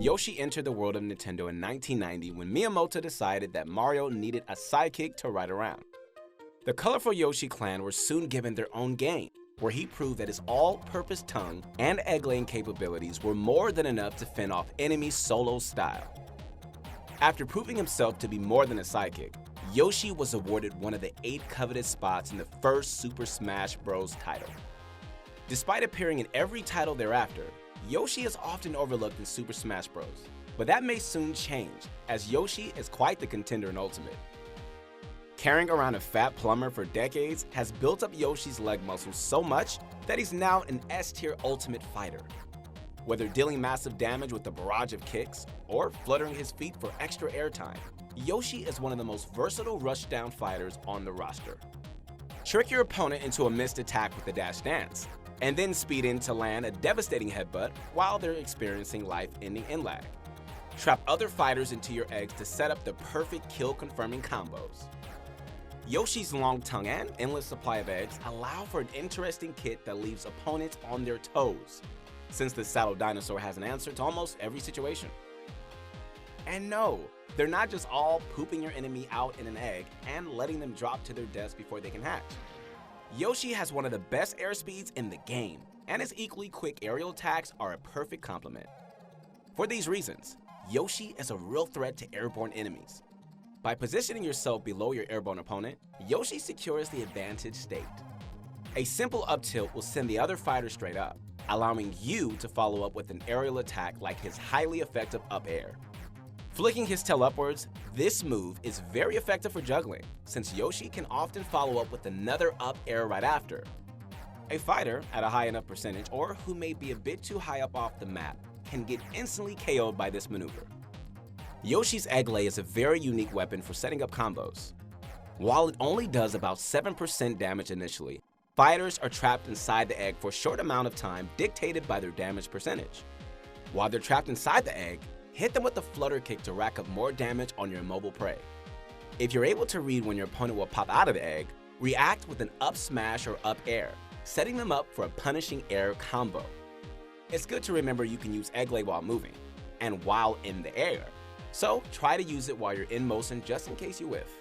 Yoshi entered the world of Nintendo in 1990 when Miyamoto decided that Mario needed a sidekick to ride around. The colorful Yoshi clan were soon given their own game, where he proved that his all-purpose tongue and egg-laying capabilities were more than enough to fend off enemies solo style. After proving himself to be more than a sidekick, Yoshi was awarded one of the 8 coveted spots in the first Super Smash Bros. Title. Despite appearing in every title thereafter, Yoshi is often overlooked in Super Smash Bros., but that may soon change, as Yoshi is quite the contender in Ultimate. Carrying around a fat plumber for decades has built up Yoshi's leg muscles so much that he's now an S-tier Ultimate fighter. Whether dealing massive damage with a barrage of kicks or fluttering his feet for extra airtime, Yoshi is one of the most versatile rushdown fighters on the roster. Trick your opponent into a missed attack with a dash dance, and then speed in to land a devastating headbutt while they're experiencing life-ending in-lag. Trap other fighters into your eggs to set up the perfect kill-confirming combos. Yoshi's long tongue and endless supply of eggs allow for an interesting kit that leaves opponents on their toes, since the Saddle Dinosaur has an answer to almost every situation. And no, they're not just all pooping your enemy out in an egg and letting them drop to their deaths before they can hatch. Yoshi has one of the best air speeds in the game, and his equally quick aerial attacks are a perfect complement. For these reasons, Yoshi is a real threat to airborne enemies. By positioning yourself below your airborne opponent, Yoshi secures the advantage state. A simple up tilt will send the other fighter straight up, allowing you to follow up with an aerial attack like his highly effective up air. Flicking his tail upwards, this move is very effective for juggling, since Yoshi can often follow up with another up air right after. A fighter at a high enough percentage or who may be a bit too high up off the map can get instantly KO'd by this maneuver. Yoshi's egg lay is a very unique weapon for setting up combos. While it only does about 7% damage initially, fighters are trapped inside the egg for a short amount of time dictated by their damage percentage. While they're trapped inside the egg, hit them with a flutter kick to rack up more damage on your immobile prey. If you're able to read when your opponent will pop out of the egg, react with an up smash or up air, setting them up for a punishing air combo. It's good to remember you can use egg lay while moving, and while in the air, so try to use it while you're in motion just in case you whiff.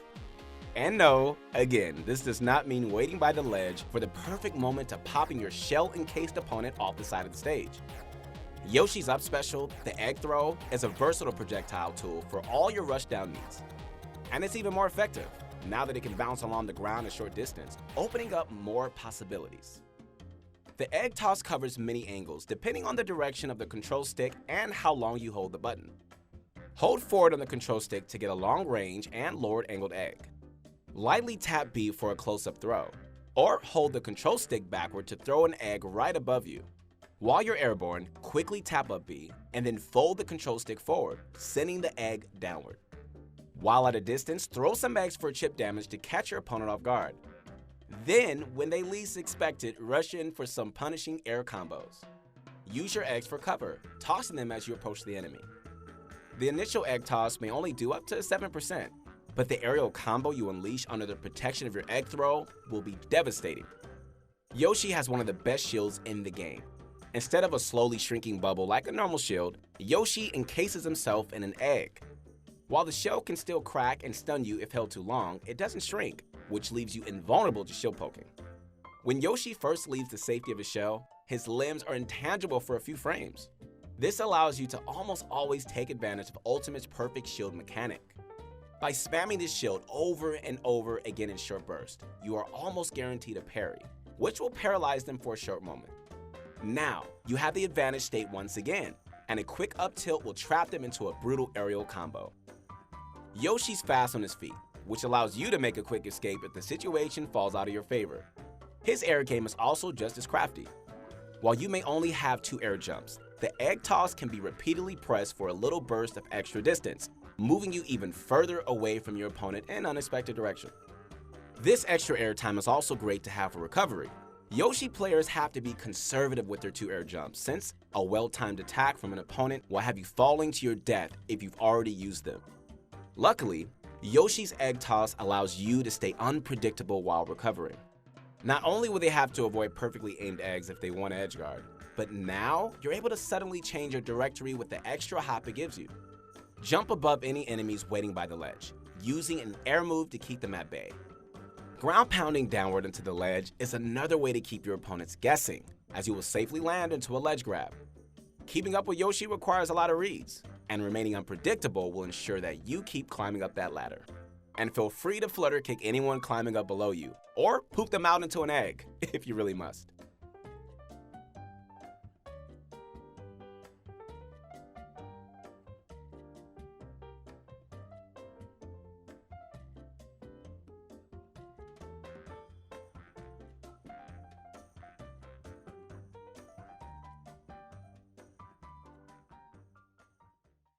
And no, again, this does not mean waiting by the ledge for the perfect moment to popping your shell-encased opponent off the side of the stage. Yoshi's up special, the egg throw, is a versatile projectile tool for all your rushdown needs. And it's even more effective, now that it can bounce along the ground a short distance, opening up more possibilities. The egg toss covers many angles depending on the direction of the control stick and how long you hold the button. Hold forward on the control stick to get a long range and lowered angled egg. Lightly tap B for a close-up throw, or hold the control stick backward to throw an egg right above you. While you're airborne, quickly tap up B and then fold the control stick forward, sending the egg downward. While at a distance, throw some eggs for chip damage to catch your opponent off guard. Then, when they least expect it, rush in for some punishing air combos. Use your eggs for cover, tossing them as you approach the enemy. The initial egg toss may only do up to 7%, but the aerial combo you unleash under the protection of your egg throw will be devastating. Yoshi has one of the best shields in the game. Instead of a slowly shrinking bubble like a normal shield, Yoshi encases himself in an egg. While the shell can still crack and stun you if held too long, it doesn't shrink, which leaves you invulnerable to shield poking. When Yoshi first leaves the safety of his shell, his limbs are intangible for a few frames. This allows you to almost always take advantage of Ultimate's perfect shield mechanic. By spamming this shield over and over again in short bursts, you are almost guaranteed a parry, which will paralyze them for a short moment. Now, you have the advantage state once again, and a quick up tilt will trap them into a brutal aerial combo. Yoshi's fast on his feet, which allows you to make a quick escape if the situation falls out of your favor. His air game is also just as crafty. While you may only have 2 air jumps, the egg toss can be repeatedly pressed for a little burst of extra distance, moving you even further away from your opponent in an unexpected direction. This extra air time is also great to have for recovery. Yoshi players have to be conservative with their 2 air jumps, since a well-timed attack from an opponent will have you falling to your death if you've already used them. Luckily, Yoshi's egg toss allows you to stay unpredictable while recovering. Not only will they have to avoid perfectly aimed eggs if they want to edge guard, but now you're able to suddenly change your trajectory with the extra hop it gives you. Jump above any enemies waiting by the ledge, using an air move to keep them at bay. Ground pounding downward into the ledge is another way to keep your opponents guessing, as you will safely land into a ledge grab. Keeping up with Yoshi requires a lot of reads, and remaining unpredictable will ensure that you keep climbing up that ladder. And feel free to flutter kick anyone climbing up below you, or poop them out into an egg, if you really must.